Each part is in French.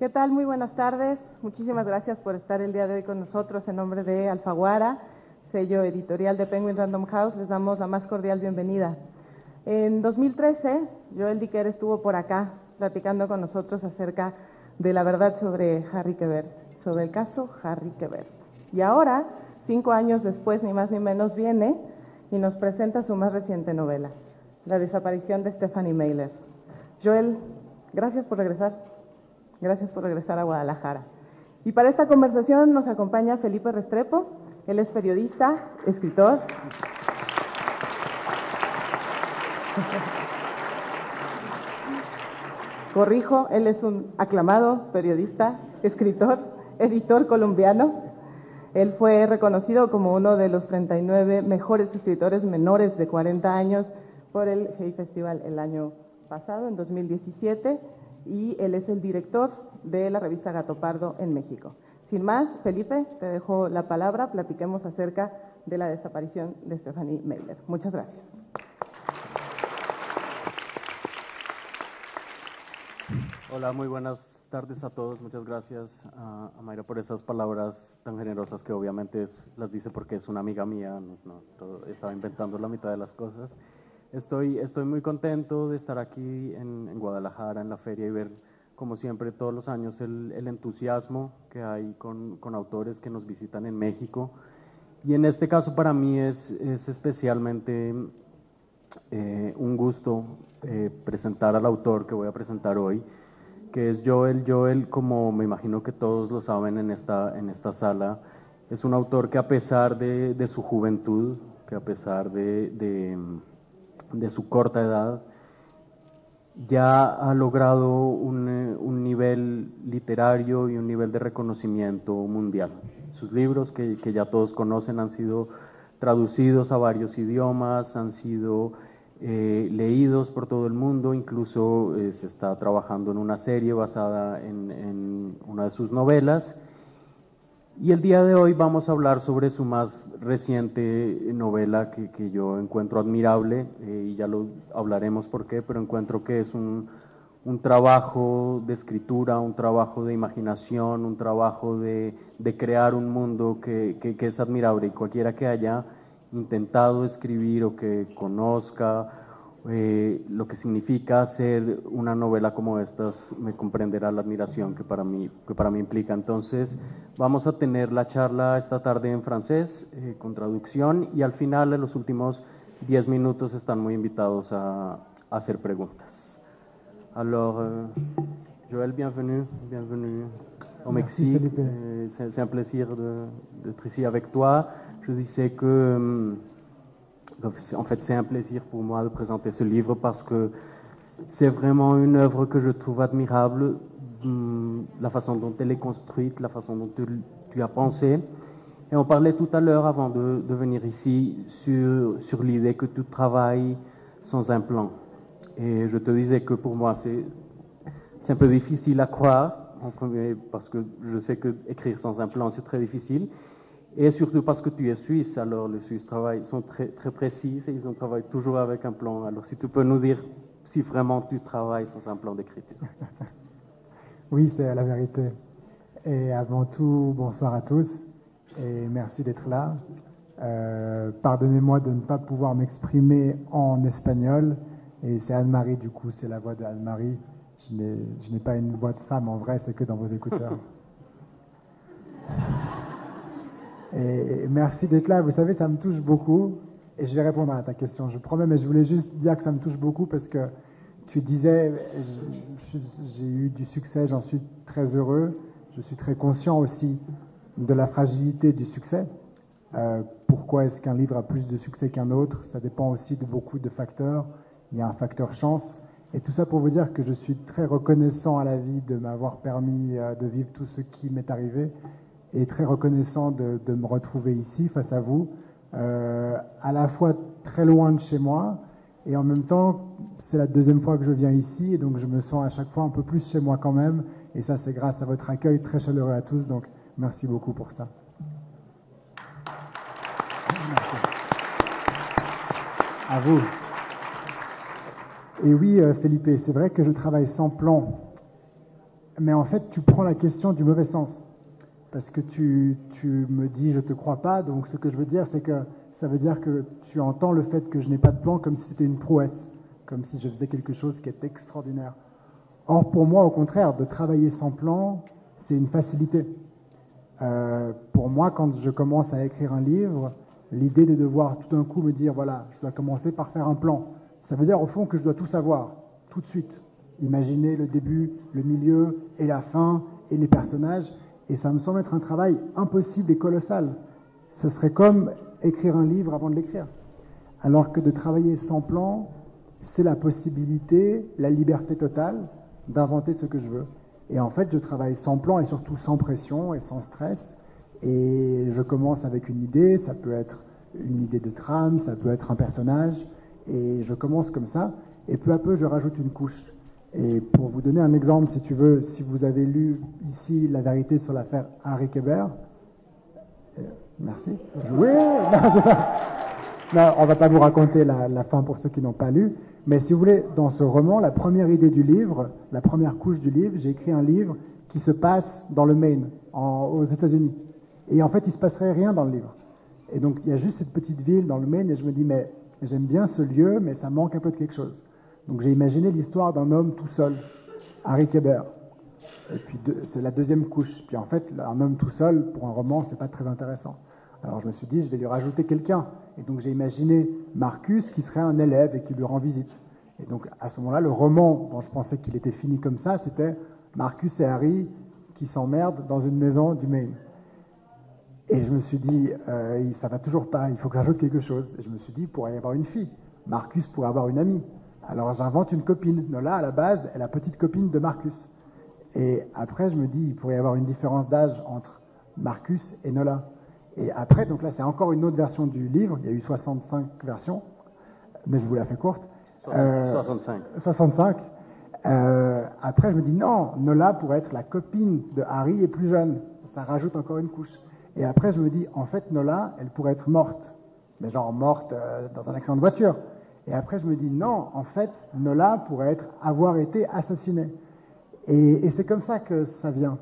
¿Qué tal? Muy buenas tardes. Muchísimas gracias por estar el día de hoy con nosotros. En nombre de Alfaguara, sello editorial de Penguin Random House, les damos la más cordial bienvenida. En 2013, Joel Dicker estuvo por acá platicando con nosotros acerca de la verdad sobre Harry Quebert, sobre el caso Harry Quebert. Y ahora, 5 años después, ni más ni menos, viene y nos presenta su más reciente novela, La desaparición de Stephanie Meyler. Joel, gracias por regresar. Gracias por regresar a Guadalajara. Y para esta conversación nos acompaña Felipe Restrepo. Él es periodista, escritor. Corrijo, él es un aclamado periodista, escritor, editor colombiano. Él fue reconocido como uno de los 39 mejores escritores menores de 40 años por el Hey Festival el año pasado, en 2017, y él es el director de la revista Gato Pardo en México. Sin más, Felipe, te dejo la palabra, platiquemos acerca de la desaparición de Stephanie Meyler. Muchas gracias. Hola, muy buenas tardes a todos. Muchas gracias a Mayra por esas palabras tan generosas que obviamente las dice porque es una amiga mía, estaba inventando la mitad de las cosas. Estoy muy contento de estar aquí en Guadalajara, en la feria, y ver, como siempre, todos los años el entusiasmo que hay con autores que nos visitan en México. Y en este caso para mí es especialmente un gusto presentar al autor que voy a presentar hoy, que es Joel. Joel, como me imagino que todos lo saben en esta sala, es un autor que, a pesar de su juventud, que a pesar de su corta edad, ya ha logrado un nivel literario y un nivel de reconocimiento mundial. Sus libros, que ya todos conocen, han sido traducidos a varios idiomas, han sido leídos por todo el mundo, incluso se está trabajando en una serie basada en una de sus novelas. Y el día de hoy vamos a hablar sobre su más reciente novela que yo encuentro admirable, y ya lo hablaremos por qué, pero encuentro que es un trabajo de escritura, un trabajo de imaginación, un trabajo de crear un mundo que es admirable, y cualquiera que haya intentado escribir o que conozca lo que significa hacer una novela como estas, me comprenderá la admiración que para mí implica. Entonces, vamos a tener la charla esta tarde en francés, con traducción, y al final, en los últimos 10 minutos, están muy invitados a hacer preguntas. Alors, Joel, bienvenue au Mexique. C'est un plaisir d'être ici avec toi. Je disais que en fait, c'est un plaisir pour moi de présenter ce livre parce que c'est vraiment une œuvre que je trouve admirable, la façon dont elle est construite, la façon dont tu as pensé. Et on parlait tout à l'heure, avant de venir ici, sur l'idée que tu travailles sans un plan. Et je te disais que pour moi, c'est un peu difficile à croire, en premier, parce que je sais que écrire sans un plan, c'est très difficile. Et surtout parce que tu es suisse, alors les Suisses sont très, très précis et ils travaillent toujours avec un plan. Alors si tu peux nous dire si vraiment tu travailles sans un plan d'écriture. Oui, c'est la vérité. Et avant tout, bonsoir à tous et merci d'être là. Pardonnez-moi de ne pas pouvoir m'exprimer en espagnol. Et c'est Anne-Marie, du coup, c'est la voix de Anne-Marie. Je n'ai pas une voix de femme en vrai, c'est que dans vos écouteurs. Et merci d'être là. Vous savez, ça me touche beaucoup. Et je vais répondre à ta question, je promets, mais je voulais juste dire que ça me touche beaucoup parce que tu disais, j'ai eu du succès, j'en suis très heureux. Je suis très conscient aussi de la fragilité du succès. Pourquoi est-ce qu'un livre a plus de succès qu'un autre? Ça dépend aussi de beaucoup de facteurs. Il y a un facteur chance. Et tout ça pour vous dire que je suis très reconnaissant à la vie de m'avoir permis de vivre tout ce qui m'est arrivé, et très reconnaissant de me retrouver ici face à vous, à la fois très loin de chez moi, et en même temps, c'est la deuxième fois que je viens ici, et donc je me sens à chaque fois un peu plus chez moi quand même, et ça c'est grâce à votre accueil très chaleureux à tous, donc merci beaucoup pour ça. Merci. À vous. Et oui, Felipe, c'est vrai que je travaille sans plan. mais en fait, tu prends la question du mauvais sens. Parce que tu me dis, je ne te crois pas, donc ce que je veux dire, c'est que ça veut dire que tu entends le fait que je n'ai pas de plan comme si c'était une prouesse, comme si je faisais quelque chose qui est extraordinaire. Or, pour moi, au contraire, de travailler sans plan, c'est une facilité. Pour moi, quand je commence à écrire un livre, l'idée de devoir tout d'un coup me dire, voilà, je dois commencer par faire un plan, ça veut dire au fond que je dois tout savoir, tout de suite. Imaginer le début, le milieu et la fin et les personnages. Et ça me semble être un travail impossible et colossal. Ce serait comme écrire un livre avant de l'écrire. Alors que de travailler sans plan, c'est la possibilité, la liberté totale d'inventer ce que je veux. Et en fait, je travaille sans plan et surtout sans pression et sans stress. Et je commence avec une idée, ça peut être une idée de trame, ça peut être un personnage. Et je commence comme ça. Et peu à peu, je rajoute une couche. Et pour vous donner un exemple, si tu veux, si vous avez lu ici La vérité sur l'affaire Harry Kéber, merci. Oui, non, on ne va pas vous raconter la fin pour ceux qui n'ont pas lu, mais si vous voulez, dans ce roman, la première idée du livre, la première couche du livre, j'ai écrit un livre qui se passe dans le Maine, aux États-Unis. Et en fait, il ne se passerait rien dans le livre. Et donc, il y a juste cette petite ville dans le Maine, et je me dis, mais j'aime bien ce lieu, mais ça manque un peu de quelque chose. Donc j'ai imaginé l'histoire d'un homme tout seul, Harry Kéber. Et puis c'est la deuxième couche. Puis en fait, un homme tout seul, pour un roman, c'est pas très intéressant. Alors je me suis dit, je vais lui rajouter quelqu'un. Et donc j'ai imaginé Marcus qui serait un élève et qui lui rend visite. Et donc à ce moment-là, le roman dont je pensais qu'il était fini comme ça, c'était Marcus et Harry qui s'emmerdent dans une maison du Maine. Et je me suis dit, ça va toujours pas, il faut que j'ajoute quelque chose. Et je me suis dit, il pourrait y avoir une fille. Marcus pourrait avoir une amie. Alors j'invente une copine. Nola, à la base, est la petite copine de Marcus. Et après, je me dis, il pourrait y avoir une différence d'âge entre Marcus et Nola. Et après, donc là, c'est encore une autre version du livre. Il y a eu 65 versions, mais je vous la fais courte. 65. 65. Après, je me dis, non, Nola pourrait être la copine de Harry et plus jeune. Ça rajoute encore une couche. Et après, je me dis, en fait, Nola, elle pourrait être morte. Mais genre morte dans un accident de voiture. Et après, je me dis, non, en fait, Nola pourrait avoir été assassinée. Et c'est comme ça que ça vient.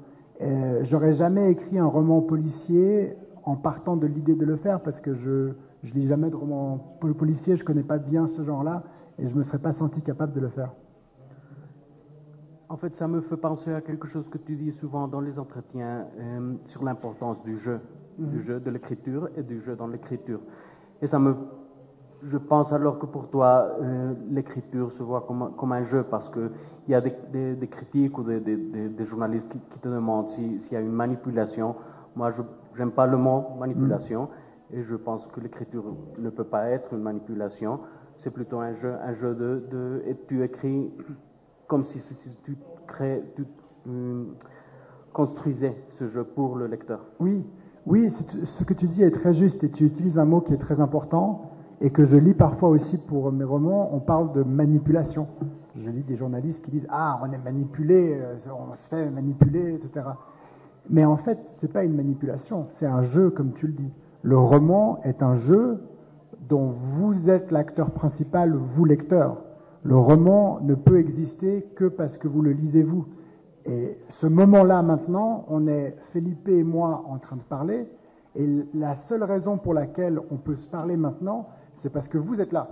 J'aurais jamais écrit un roman policier en partant de l'idée de le faire, parce que je lis jamais de roman policier, je connais pas bien ce genre-là, et je me serais pas senti capable de le faire. En fait, ça me fait penser à quelque chose que tu dis souvent dans les entretiens sur l'importance du jeu, du jeu de l'écriture et du jeu dans l'écriture. Et je pense alors que pour toi, l'écriture se voit comme un jeu, parce qu'il y a des critiques ou des journalistes qui te demandent s'il y a une manipulation. Moi, je n'aime pas le mot manipulation, et je pense que l'écriture ne peut pas être une manipulation. C'est plutôt un jeu et tu écris comme si tu construisais ce jeu pour le lecteur. Oui, ce que tu dis est très juste, et tu utilises un mot qui est très important, et que je lis parfois aussi pour mes romans. On parle de manipulation. Je lis des journalistes qui disent « Ah, on est manipulé, on se fait manipuler, etc. » Mais en fait, ce n'est pas une manipulation, c'est un jeu, comme tu le dis. Le roman est un jeu dont vous êtes l'acteur principal, vous lecteur. Le roman ne peut exister que parce que vous le lisez vous. Et ce moment-là maintenant, on est Felipe et moi en train de parler, et la seule raison pour laquelle on peut se parler maintenant, c'est parce que vous êtes là.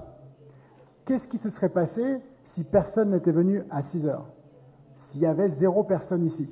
Qu'est-ce qui se serait passé si personne n'était venu à 6 heures? S'il y avait 0 personne ici?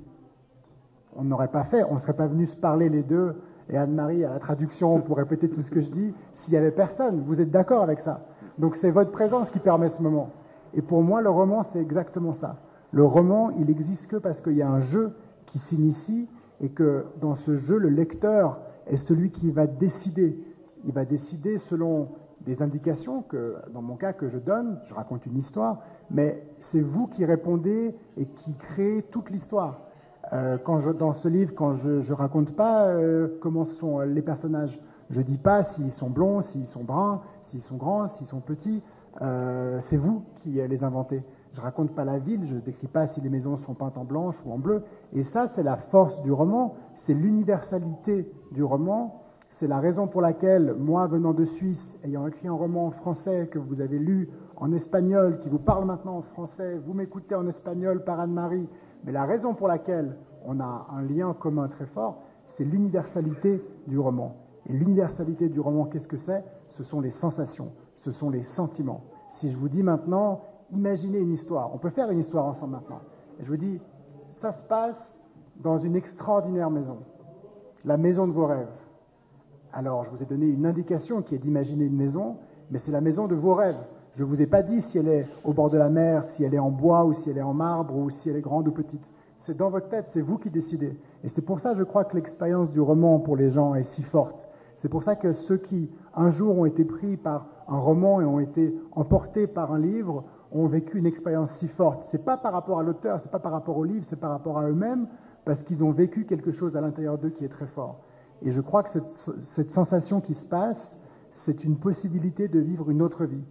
On n'aurait pas fait, on ne serait pas venus se parler les deux, et Anne-Marie à la traduction pour répéter tout ce que je dis, s'il n'y avait personne. Vous êtes d'accord avec ça? Donc c'est votre présence qui permet ce moment. Et pour moi, le roman, c'est exactement ça. Le roman, il n'existe que parce qu'il y a un jeu qui s'initie, et que dans ce jeu, le lecteur est celui qui va décider. Il va décider selon des indications que, dans mon cas, que je donne. Je raconte une histoire, mais c'est vous qui répondez et qui créez toute l'histoire. Dans ce livre, quand je ne raconte pas comment sont les personnages, je ne dis pas s'ils sont blonds, s'ils sont bruns, s'ils sont grands, s'ils sont petits. C'est vous qui les inventez. Je ne raconte pas la ville, je ne décris pas si les maisons sont peintes en blanche ou en bleu. Et ça, c'est la force du roman, c'est l'universalité du roman. C'est la raison pour laquelle, moi, venant de Suisse, ayant écrit un roman en français que vous avez lu en espagnol, qui vous parle maintenant en français, vous m'écoutez en espagnol par Anne-Marie, Mais la raison pour laquelle on a un lien commun très fort, c'est l'universalité du roman. Et l'universalité du roman, qu'est-ce que c'est? Ce sont les sensations, ce sont les sentiments. Si je vous dis maintenant, imaginez une histoire, on peut faire une histoire ensemble maintenant. Et je vous dis, ça se passe dans une extraordinaire maison, la maison de vos rêves. Alors, je vous ai donné une indication qui est d'imaginer une maison, mais c'est la maison de vos rêves. Je ne vous ai pas dit si elle est au bord de la mer, si elle est en bois ou si elle est en marbre ou si elle est grande ou petite. C'est dans votre tête, c'est vous qui décidez. Et c'est pour ça, je crois, que l'expérience du roman pour les gens est si forte. C'est pour ça que ceux qui, un jour, ont été pris par un roman et ont été emportés par un livre, ont vécu une expérience si forte. Ce n'est pas par rapport à l'auteur, ce n'est pas par rapport au livre, c'est par rapport à eux-mêmes, parce qu'ils ont vécu quelque chose à l'intérieur d'eux qui est très fort. Et je crois que cette sensation qui se passe, c'est une possibilité de vivre une autre vie.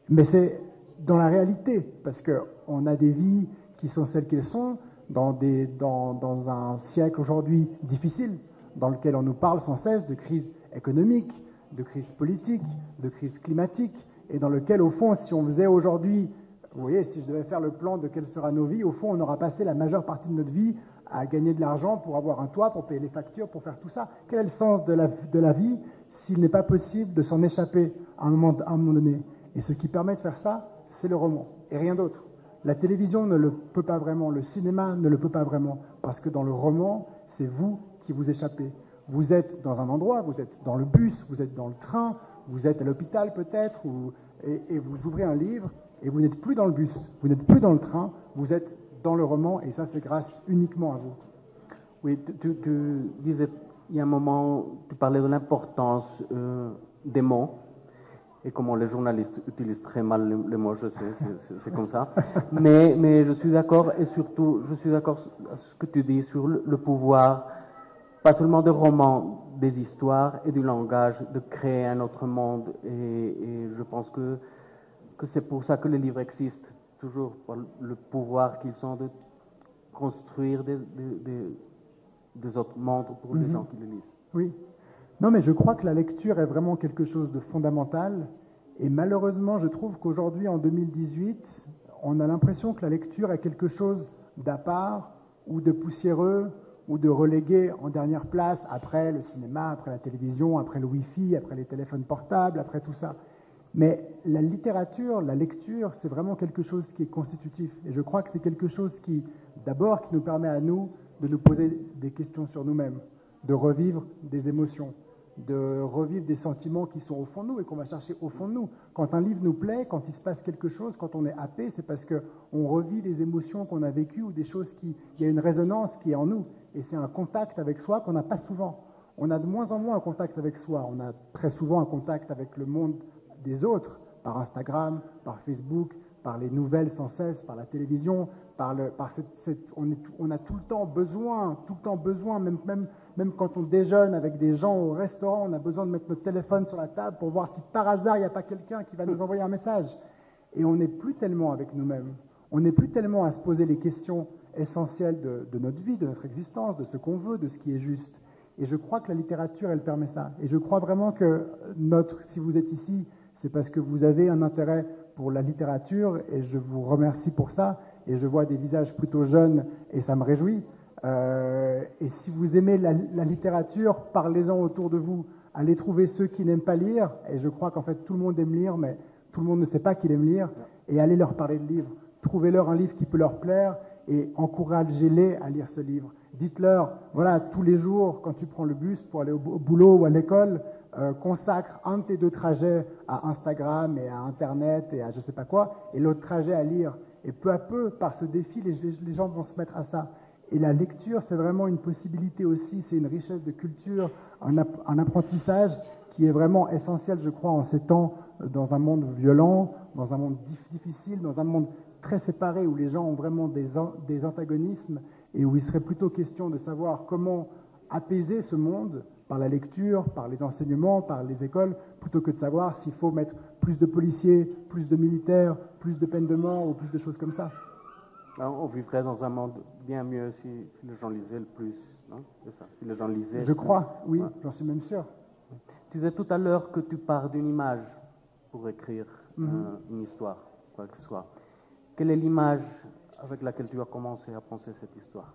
Mais c'est dans la réalité, parce qu'on a des vies qui sont celles qu'elles sont, dans un siècle aujourd'hui difficile, dans lequel on nous parle sans cesse de crise économique, de crise politique, de crise climatique, et dans lequel, au fond, si on faisait aujourd'hui, vous voyez, si je devais faire le plan de quelle sera nos vies, au fond, on aura passé la majeure partie de notre vie à gagner de l'argent pour avoir un toit, pour payer les factures, pour faire tout ça. Quel est le sens de la vie s'il n'est pas possible de s'en échapper à un moment donné? Et ce qui permet de faire ça, c'est le roman, et rien d'autre. La télévision ne le peut pas vraiment, le cinéma ne le peut pas vraiment, parce que dans le roman, c'est vous qui vous échappez. Vous êtes dans un endroit, vous êtes dans le bus, vous êtes dans le train, vous êtes à l'hôpital peut-être, et vous ouvrez un livre, et vous n'êtes plus dans le bus, vous n'êtes plus dans le train, vous êtes dans le roman, et ça c'est grâce uniquement à vous. Oui, tu disais, il y a un moment, tu parlais de l'importance des mots, et comment les journalistes utilisent très mal les mots, je sais, c'est comme ça. Mais je suis d'accord, et surtout, je suis d'accord à ce que tu dis sur le pouvoir, pas seulement de romans, des histoires et du langage, de créer un autre monde. Et je pense que c'est pour ça que les livres existent, toujours, par le pouvoir qu'ils ont de construire des autres mondes pour les gens qui les lisent. Oui. Non, mais je crois que la lecture est vraiment quelque chose de fondamental. Et malheureusement, je trouve qu'aujourd'hui, en 2018, on a l'impression que la lecture est quelque chose d'à part ou de poussiéreux ou de relégué en dernière place après le cinéma, après la télévision, après le Wi-Fi, après les téléphones portables, après tout ça. Mais la littérature, la lecture, c'est vraiment quelque chose qui est constitutif. Et je crois que c'est quelque chose qui, d'abord, qui nous permet à nous de nous poser des questions sur nous-mêmes, de revivre des émotions, de revivre des sentiments qui sont au fond de nous et qu'on va chercher au fond de nous. Quand un livre nous plaît, quand il se passe quelque chose, quand on est happé, c'est parce qu'on revit des émotions qu'on a vécues ou des choses il y a une résonance qui est en nous. Et c'est un contact avec soi qu'on n'a pas souvent. On a de moins en moins un contact avec soi. On a très souvent un contact avec le monde des autres, par Instagram, par Facebook, par les nouvelles sans cesse, par la télévision, on a tout le temps besoin, même quand on déjeune avec des gens au restaurant, on a besoin de mettre notre téléphone sur la table pour voir si par hasard il n'y a pas quelqu'un qui va nous envoyer un message. Et on n'est plus tellement avec nous-mêmes. On n'est plus tellement à se poser les questions essentielles de notre vie, de notre existence, de ce qu'on veut, de ce qui est juste. Et je crois que la littérature, elle permet ça. Et je crois vraiment que si vous êtes ici, c'est parce que vous avez un intérêt pour la littérature, et je vous remercie pour ça. Et je vois des visages plutôt jeunes, et ça me réjouit. Et si vous aimez la littérature, parlez-en autour de vous. Allez trouver ceux qui n'aiment pas lire, et je crois qu'en fait tout le monde aime lire, mais tout le monde ne sait pas qu'il aime lire, et allez leur parler de livres. Trouvez-leur un livre qui peut leur plaire, et encouragez-les à lire ce livre. Dites-leur, voilà, tous les jours, quand tu prends le bus pour aller au boulot ou à l'école, consacre un de tes 2 trajets à Instagram et à Internet et à je ne sais pas quoi, et l'autre trajet à lire. Et peu à peu, par ce défi, les gens vont se mettre à ça. Et la lecture, c'est vraiment une possibilité aussi, c'est une richesse de culture, un apprentissage qui est vraiment essentiel, je crois, en ces temps, dans un monde violent, dans un monde difficile, dans un monde très séparé, où les gens ont vraiment des antagonismes, et où il serait plutôt question de savoir comment apaiser ce monde par la lecture, par les enseignements, par les écoles, plutôt que de savoir s'il faut mettre plus de policiers, plus de militaires, plus de peines de mort ou plus de choses comme ça. On vivrait dans un monde bien mieux si les gens lisaient le plus, non? C'est ça, si les gens lisaient. Je crois, oui, ouais. J'en suis même sûr. Tu disais tout à l'heure que tu pars d'une image pour écrire une histoire, quoi que ce soit. Quelle est l'image avec laquelle tu as commencé à penser cette histoire?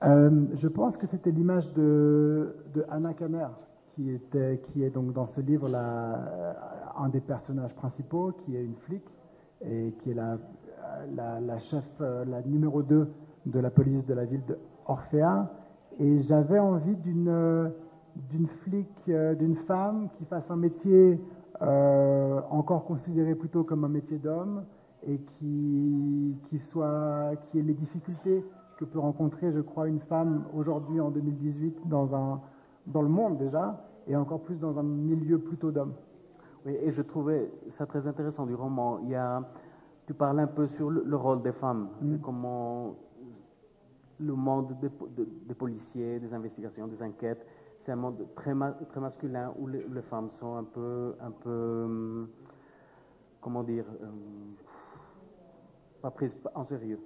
Je pense que c'était l'image de Anna Kammer, qui est donc dans ce livre un des personnages principaux, qui est une flic et qui est la chef, la numéro 2 de la police de la ville d'Orphea. Et j'avais envie d'une flic, d'une femme qui fasse un métier encore considéré plutôt comme un métier d'homme et qui ait les difficultés que peut rencontrer, je crois, une femme aujourd'hui en 2018 dans le monde déjà, et encore plus dans un milieu plutôt d'hommes. Oui, et je trouvais ça très intéressant du roman. Tu parles un peu sur le rôle des femmes, comment le monde des policiers, des investigations, des enquêtes, c'est un monde très masculin où les femmes sont un peu comment dire, pas prises en sérieux.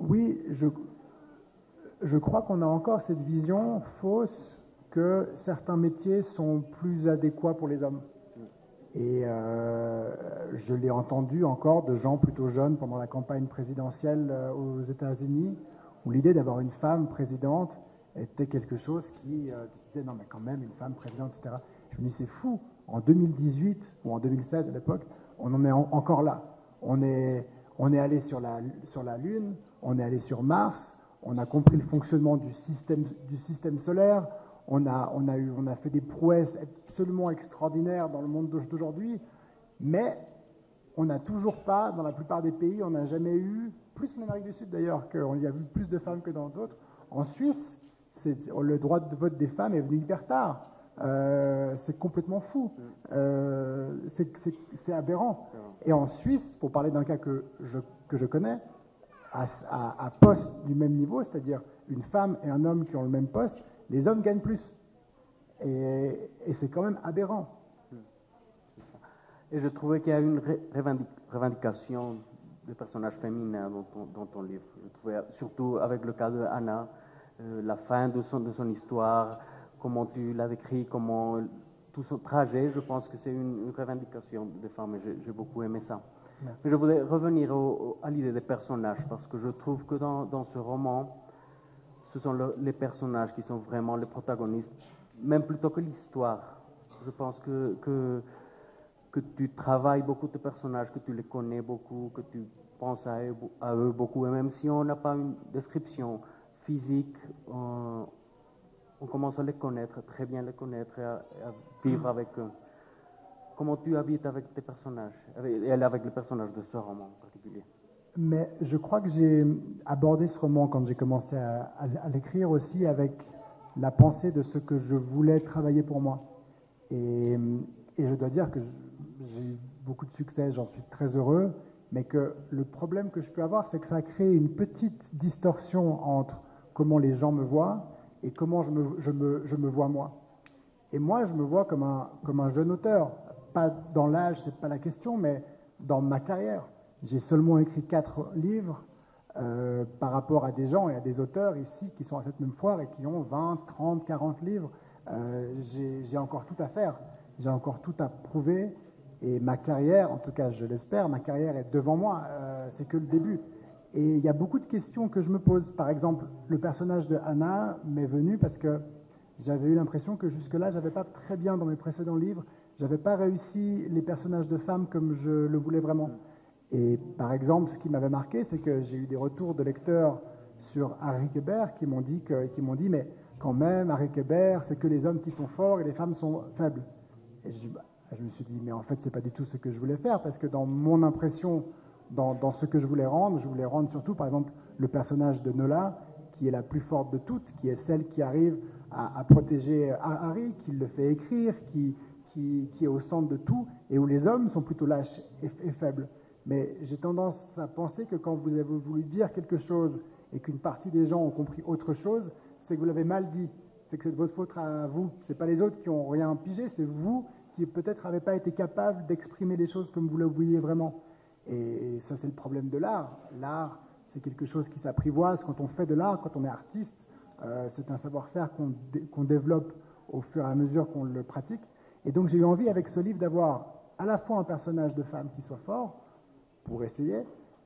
Oui, je crois qu'on a encore cette vision fausse que certains métiers sont plus adéquats pour les hommes. Et je l'ai entendu encore de gens plutôt jeunes pendant la campagne présidentielle aux États-Unis, où l'idée d'avoir une femme présidente était quelque chose qui disait non mais quand même une femme présidente, etc. Je me dis c'est fou, en 2018 ou en 2016 à l'époque, on en est encore là. On est allé sur la Lune, on est allé sur Mars, on a compris le fonctionnement du système solaire, on a fait des prouesses absolument extraordinaires dans le monde d'aujourd'hui, mais on n'a toujours pas, dans la plupart des pays, on n'a jamais eu, plus en Amérique du Sud d'ailleurs, qu'il y a eu plus de femmes que dans d'autres. En Suisse, le droit de vote des femmes est venu hyper tard. C'est complètement fou. C'est aberrant. Et en Suisse, pour parler d'un cas que je connais, à poste du même niveau, c'est-à-dire une femme et un homme qui ont le même poste, les hommes gagnent plus. Et c'est quand même aberrant. Et je trouvais qu'il y a une revendication des personnages féminins dans ton livre. Je trouvais, surtout avec le cas de Anna, la fin de son histoire, comment tu l'as décrit, comment tout son trajet, je pense que c'est une revendication des femmes et j'ai beaucoup aimé ça. Merci. Mais je voulais revenir à l'idée des personnages parce que je trouve que dans ce roman, ce sont les personnages qui sont vraiment les protagonistes, même plutôt que l'histoire. Je pense que tu travailles beaucoup tes personnages, que tu les connais beaucoup, que tu penses à eux beaucoup. Et même si on n'a pas une description physique, on commence à les connaître, très bien les connaître et à vivre avec eux. Comment tu habites avec tes personnages, et avec les personnages de ce roman en particulier? Mais je crois que j'ai abordé ce roman quand j'ai commencé à l'écrire aussi avec la pensée de ce que je voulais travailler pour moi. Et je dois dire que j'ai eu beaucoup de succès, j'en suis très heureux, mais que le problème que je peux avoir, c'est que ça a créé une petite distorsion entre comment les gens me voient et comment je me vois moi. Et moi, je me vois comme un jeune auteur. Pas dans l'âge, c'est pas la question, mais dans ma carrière. J'ai seulement écrit 4 livres par rapport à des gens et à des auteurs ici qui sont à cette même foire et qui ont 20, 30, 40 livres. J'ai encore tout à faire, j'ai encore tout à prouver et ma carrière, en tout cas je l'espère, ma carrière est devant moi, c'est que le début. Et il y a beaucoup de questions que je me pose. Par exemple, le personnage de Anna m'est venu parce que j'avais eu l'impression que jusque-là, je n'avais pas très bien dans mes précédents livres, je n'avais pas réussi les personnages de femmes comme je le voulais vraiment. Et par exemple, ce qui m'avait marqué, c'est que j'ai eu des retours de lecteurs sur Harry Kéber qui m'ont dit, mais quand même, Harry Kéber, c'est que les hommes qui sont forts et les femmes sont faibles. Et je me suis dit, mais en fait, c'est pas du tout ce que je voulais faire, parce que dans mon impression, dans ce que je voulais rendre surtout, par exemple, le personnage de Nola, qui est la plus forte de toutes, qui est celle qui arrive à protéger Harry, qui le fait écrire, qui est au centre de tout, et où les hommes sont plutôt lâches et faibles. Mais j'ai tendance à penser que quand vous avez voulu dire quelque chose et qu'une partie des gens ont compris autre chose, c'est que vous l'avez mal dit. C'est que c'est de votre faute à vous. Ce n'est pas les autres qui n'ont rien pigé, c'est vous qui peut-être n'avez pas été capable d'exprimer les choses comme vous le vouliez vraiment. Et ça, c'est le problème de l'art. L'art, c'est quelque chose qui s'apprivoise. Quand on fait de l'art, quand on est artiste, c'est un savoir-faire qu'on développe au fur et à mesure qu'on le pratique. Et donc, j'ai eu envie, avec ce livre, d'avoir à la fois un personnage de femme qui soit fort, pour essayer,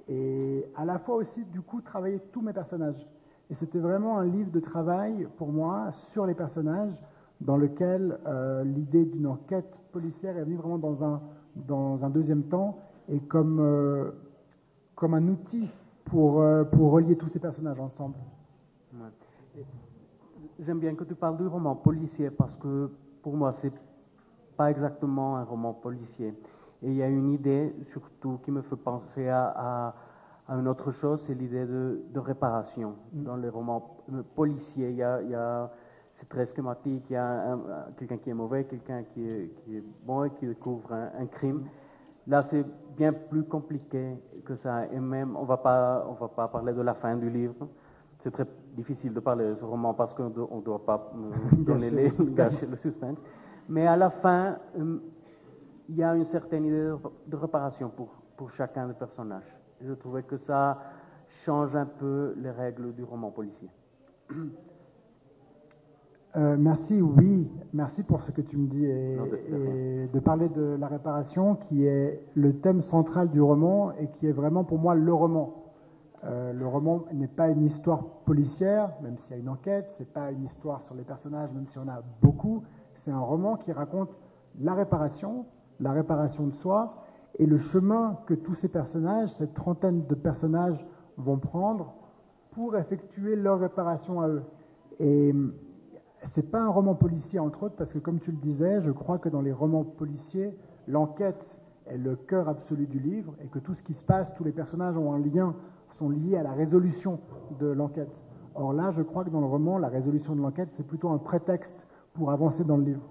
et à la fois aussi, du coup, travailler tous mes personnages. Et c'était vraiment un livre de travail, pour moi, sur les personnages, dans lequel l'idée d'une enquête policière est venue vraiment dans un deuxième temps, et comme un outil pour relier tous ces personnages ensemble. Ouais. J'aime bien que tu parles du roman policier parce que pour moi, c'est pas exactement un roman policier. Et il y a une idée surtout qui me fait penser à une autre chose, c'est l'idée de réparation. Dans les romans policiers, c'est très schématique, il y a quelqu'un qui est mauvais, quelqu'un qui est bon et qui découvre un crime. Là, c'est bien plus compliqué que ça. Et même, on va pas parler de la fin du livre. C'est très difficile de parler de ce roman parce qu'on ne doit pas gâcher le suspense. Mais à la fin, il y a une certaine idée de réparation pour chacun des personnages. Et je trouvais que ça change un peu les règles du roman policier. Merci, oui, merci pour ce que tu me dis et de parler de la réparation qui est le thème central du roman et qui est vraiment pour moi le roman. Le roman n'est pas une histoire policière, même s'il y a une enquête, c'est pas une histoire sur les personnages, même si on a beaucoup, c'est un roman qui raconte la réparation de soi et le chemin que tous ces personnages, cette trentaine de personnages vont prendre pour effectuer leur réparation à eux. Et c'est pas un roman policier, entre autres, parce que comme tu le disais, je crois que dans les romans policiers, l'enquête est le cœur absolu du livre et que tout ce qui se passe, tous les personnages ont un lien, sont liés à la résolution de l'enquête. Or là, je crois que dans le roman, la résolution de l'enquête, c'est plutôt un prétexte pour avancer dans le livre.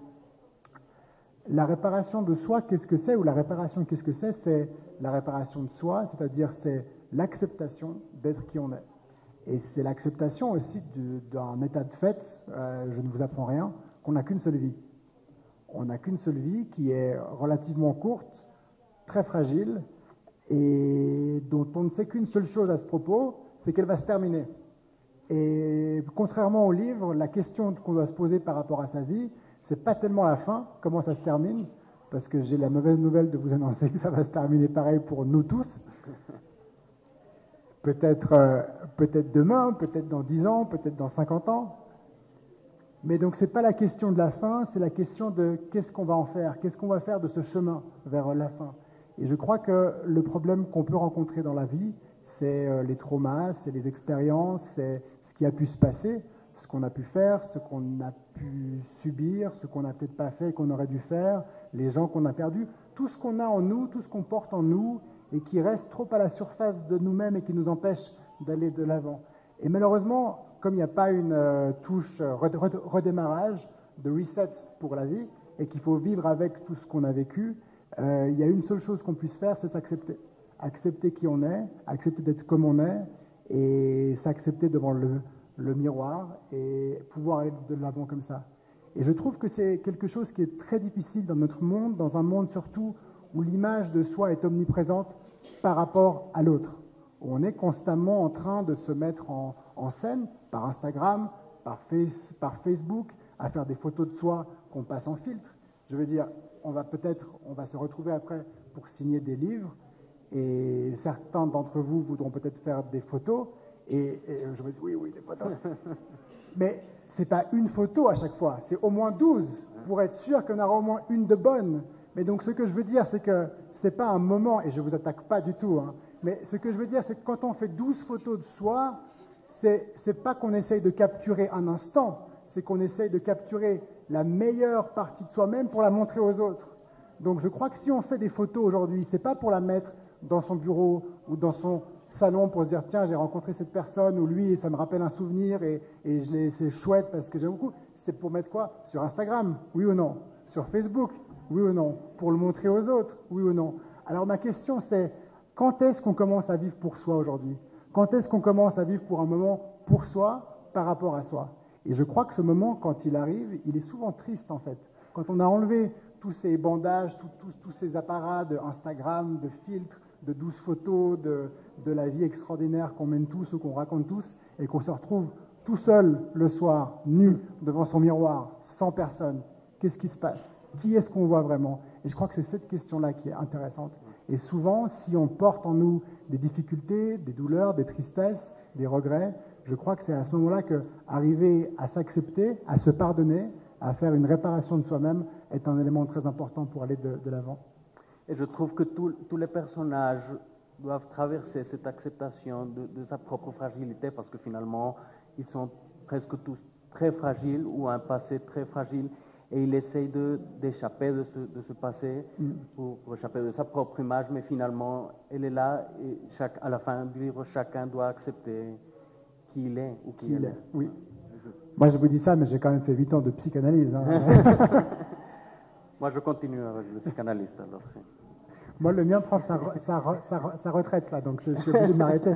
La réparation de soi, qu'est-ce que c'est? Ou la réparation, qu'est-ce que c'est? C'est la réparation de soi, c'est-à-dire c'est l'acceptation d'être qui on est. Et c'est l'acceptation aussi d'un état de fait, je ne vous apprends rien, qu'on n'a qu'une seule vie. On n'a qu'une seule vie qui est relativement courte, très fragile, et dont on ne sait qu'une seule chose à ce propos, c'est qu'elle va se terminer. Et contrairement au livre, la question qu'on doit se poser par rapport à sa vie, c'est pas tellement la fin, comment ça se termine, parce que j'ai la mauvaise nouvelle de vous annoncer que ça va se terminer pareil pour nous tous. Peut-être demain, peut-être dans 10 ans, peut-être dans 50 ans. Mais donc, ce n'est pas la question de la fin, c'est la question de qu'est-ce qu'on va en faire, qu'est-ce qu'on va faire de ce chemin vers la fin. Et je crois que le problème qu'on peut rencontrer dans la vie, c'est les traumas, c'est les expériences, c'est ce qui a pu se passer, ce qu'on a pu faire, ce qu'on a pu subir, ce qu'on n'a peut-être pas fait et qu'on aurait dû faire, les gens qu'on a perdus, tout ce qu'on a en nous, tout ce qu'on porte en nous, et qui reste trop à la surface de nous-mêmes et qui nous empêche d'aller de l'avant. Et malheureusement, comme il n'y a pas une touche redémarrage, de reset pour la vie, et qu'il faut vivre avec tout ce qu'on a vécu, il y a une seule chose qu'on puisse faire, c'est s'accepter. Accepter qui on est, accepter d'être comme on est, et s'accepter devant le miroir, et pouvoir aller de l'avant comme ça. Et je trouve que c'est quelque chose qui est très difficile dans notre monde, dans un monde surtout où l'image de soi est omniprésente par rapport à l'autre. On est constamment en train de se mettre en scène par Instagram, par Facebook, à faire des photos de soi qu'on passe en filtre. Je veux dire, on va se retrouver après pour signer des livres, et certains d'entre vous voudront peut-être faire des photos, et je me dis oui, des photos. Mais ce n'est pas une photo à chaque fois, c'est au moins 12, pour être sûr qu'il y en aura au moins une de bonne. Mais donc ce que je veux dire, c'est que ce n'est pas un moment, et je ne vous attaque pas du tout, hein, mais ce que je veux dire, c'est que quand on fait 12 photos de soi, c'est pas qu'on essaye de capturer un instant, c'est qu'on essaye de capturer la meilleure partie de soi-même pour la montrer aux autres. Donc je crois que si on fait des photos aujourd'hui, ce n'est pas pour la mettre dans son bureau ou dans son salon pour se dire tiens, j'ai rencontré cette personne ou lui et ça me rappelle un souvenir et c'est chouette parce que j'aime beaucoup. C'est pour mettre quoi? Sur Instagram, oui ou non? Sur Facebook, oui ou non? Pour le montrer aux autres, oui ou non? Alors ma question c'est, quand est-ce qu'on commence à vivre pour soi aujourd'hui? Quand est-ce qu'on commence à vivre pour un moment pour soi par rapport à soi? Et je crois que ce moment, quand il arrive, il est souvent triste en fait. Quand on a enlevé tous ces bandages, tous ces apparats de Instagram, de filtres, de 12 photos, de la vie extraordinaire qu'on mène tous ou qu'on raconte tous, et qu'on se retrouve tout seul le soir, nu, devant son miroir, sans personne, qu'est-ce qui se passe? Qui est-ce qu'on voit vraiment? Et je crois que c'est cette question-là qui est intéressante. Et souvent, si on porte en nous des difficultés, des douleurs, des tristesses, des regrets, je crois que c'est à ce moment-là qu'arriver à s'accepter, à se pardonner, à faire une réparation de soi-même est un élément très important pour aller de l'avant. Et je trouve que tous les personnages doivent traverser cette acceptation de sa propre fragilité parce que finalement, ils sont presque tous très fragiles ou un passé très fragile et il essaye d'échapper de ce passé pour échapper de sa propre image, mais finalement, elle est là et à la fin du livre, chacun doit accepter qui il est ou qui elle est. Oui. Moi, je vous dis ça, mais j'ai quand même fait 8 ans de psychanalyse. Hein. Moi, je continue avec le psychanalyste, alors. Moi, le mien prend sa retraite, là, donc je suis obligé de m'arrêter.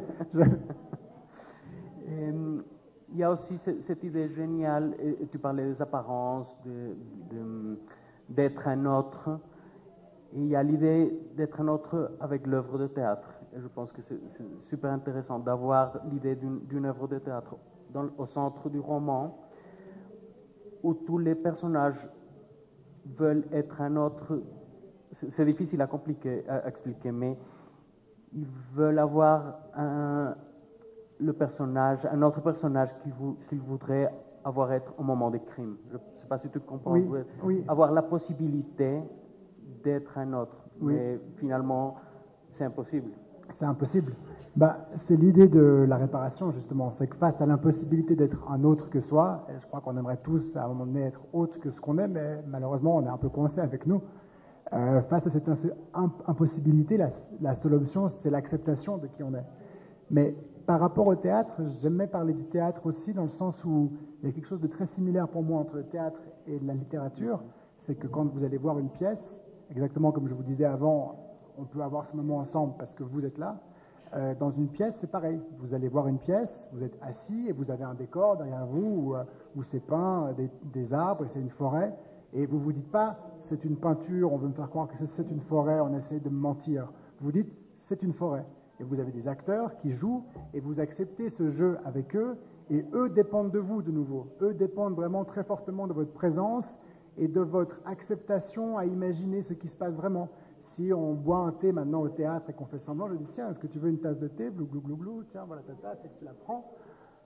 Il y a aussi cette idée géniale, et tu parlais des apparences, d'être un autre. Et il y a l'idée d'être un autre avec l'œuvre de théâtre. Et je pense que c'est super intéressant d'avoir l'idée d'une œuvre de théâtre au centre du roman, où tous les personnages veulent être un autre. C'est difficile à expliquer, mais ils veulent avoir un autre personnage qu'ils voudraient avoir être au moment des crimes. Je ne sais pas si tu comprends. Oui. Avoir la possibilité d'être un autre. Oui. Mais finalement, c'est impossible. C'est impossible. C'est l'idée de la réparation, justement. C'est que face à l'impossibilité d'être un autre que soi, et je crois qu'on aimerait tous, à un moment donné, être autre que ce qu'on est, mais malheureusement, on est un peu coincé avec nous. Face à cette impossibilité, la seule option, c'est l'acceptation de qui on est. Mais par rapport au théâtre, j'aimais parler du théâtre aussi dans le sens où il y a quelque chose de très similaire pour moi entre le théâtre et la littérature. C'est que quand vous allez voir une pièce, exactement comme je vous disais avant, on peut avoir ce moment ensemble parce que vous êtes là. Dans une pièce, c'est pareil. Vous allez voir une pièce, vous êtes assis et vous avez un décor derrière vous où c'est peint des arbres et c'est une forêt. Et vous ne vous dites pas, c'est une peinture, on veut me faire croire que c'est une forêt, on essaie de me mentir. Vous dites, c'est une forêt. Et vous avez des acteurs qui jouent et vous acceptez ce jeu avec eux et eux dépendent de vous de nouveau. Eux dépendent vraiment très fortement de votre présence et de votre acceptation à imaginer ce qui se passe vraiment. Si on boit un thé maintenant au théâtre et qu'on fait semblant, je dis tiens, est-ce que tu veux une tasse de thé? Glou, glou, glou, glou, tiens, voilà ta tasse et que tu la prends.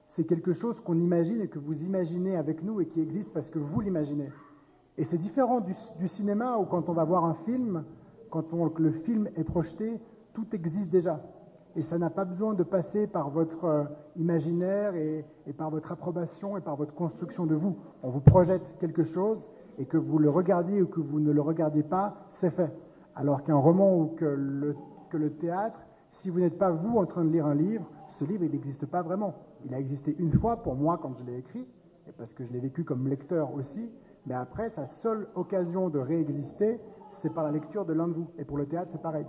C'est quelque chose qu'on imagine et que vous imaginez avec nous et qui existe parce que vous l'imaginez. Et c'est différent du cinéma où quand on va voir un film, le film est projeté, tout existe déjà. Et ça n'a pas besoin de passer par votre imaginaire et par votre approbation et par votre construction de vous. On vous projette quelque chose et que vous le regardiez ou que vous ne le regardiez pas, c'est fait. Alors qu'un roman ou que le théâtre, si vous n'êtes pas vous en train de lire un livre, ce livre, il n'existe pas vraiment. Il a existé une fois pour moi quand je l'ai écrit, et parce que je l'ai vécu comme lecteur aussi, mais après, sa seule occasion de réexister, c'est par la lecture de l'un de vous. Et pour le théâtre, c'est pareil.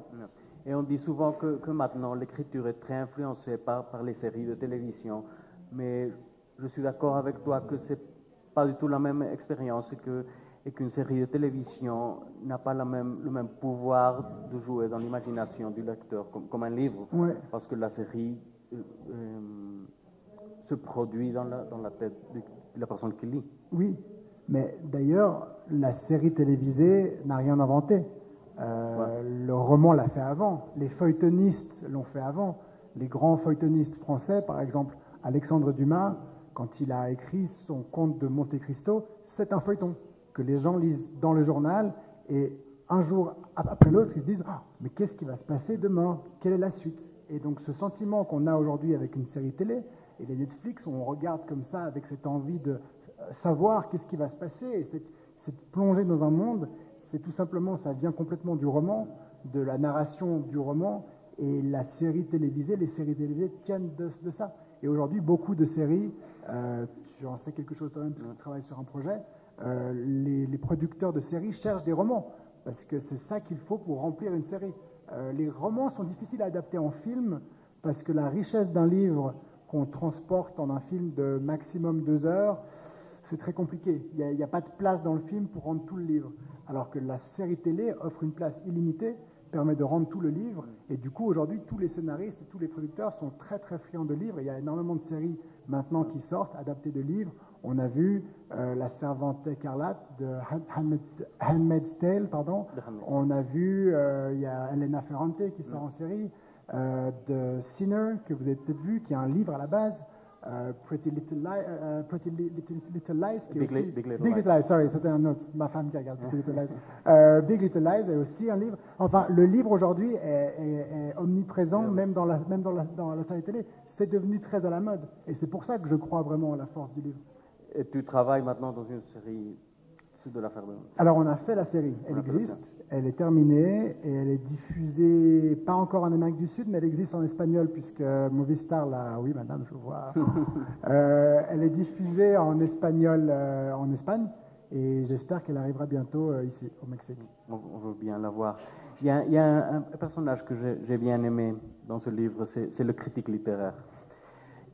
Et on dit souvent que maintenant, l'écriture est très influencée par les séries de télévision, mais je suis d'accord avec toi que ce n'est pas du tout la même expérience et qu'une série de télévision n'a pas le même pouvoir de jouer dans l'imagination du lecteur comme un livre, Ouais. Parce que la série se produit dans la tête de la personne qui lit. Oui, mais d'ailleurs, la série télévisée n'a rien inventé. Le roman l'a fait avant, les feuilletonistes l'ont fait avant. Les grands feuilletonistes français, par exemple, Alexandre Dumas, quand il a écrit son conte de Monte Cristo, c'est un feuilleton que les gens lisent dans le journal et un jour après l'autre, ils se disent mais qu'est-ce qui va se passer demain? Quelle est la suite? Et donc ce sentiment qu'on a aujourd'hui avec une série télé et les Netflix, on regarde comme ça avec cette envie de savoir qu'est-ce qui va se passer et cette plongée dans un monde, c'est tout simplement, ça vient complètement du roman, de la narration du roman, et la série télévisée, les séries télévisées tiennent de ça. Et aujourd'hui, beaucoup de séries, tu en sais quelque chose toi-même, tu travailles sur un projet, les producteurs de séries cherchent des romans, parce que c'est ça qu'il faut pour remplir une série. Les romans sont difficiles à adapter en film, parce que la richesse d'un livre qu'on transporte en un film de maximum 2 heures, c'est très compliqué. Il n'y a pas de place dans le film pour rendre tout le livre. Alors que la série télé offre une place illimitée, permet de rendre tout le livre. Et du coup, aujourd'hui, tous les scénaristes et tous les producteurs sont très, très friands de livres. Il y a énormément de séries maintenant qui sortent, adaptées de livres. On a vu La Servante écarlate de Handmaid's Tale, pardon. On a vu, il y a Elena Ferrante qui sort en série, de Sinner, que vous avez peut-être vu, qui est un livre à la base. Pretty Little Lies, qui est aussi... Big Little Lies, sorry, ça c'est un autre, ma femme qui regarde Pretty Little Lies. Big Little Lies est aussi un livre. Enfin, le livre aujourd'hui est omniprésent, même dans la série télé. C'est devenu très à la mode. Et c'est pour ça que je crois vraiment à la force du livre. Et tu travailles maintenant dans une série de l'affaire de... Alors, on a fait la série. Elle existe, elle est terminée et elle est diffusée, pas encore en Amérique du Sud, mais elle existe en espagnol puisque Movistar l'a... Oui, madame, je vous vois. Elle est diffusée en espagnol en Espagne et j'espère qu'elle arrivera bientôt ici, au Mexique. On veut bien la voir. Il y a un personnage que j'ai bien aimé dans ce livre, c'est le critique littéraire.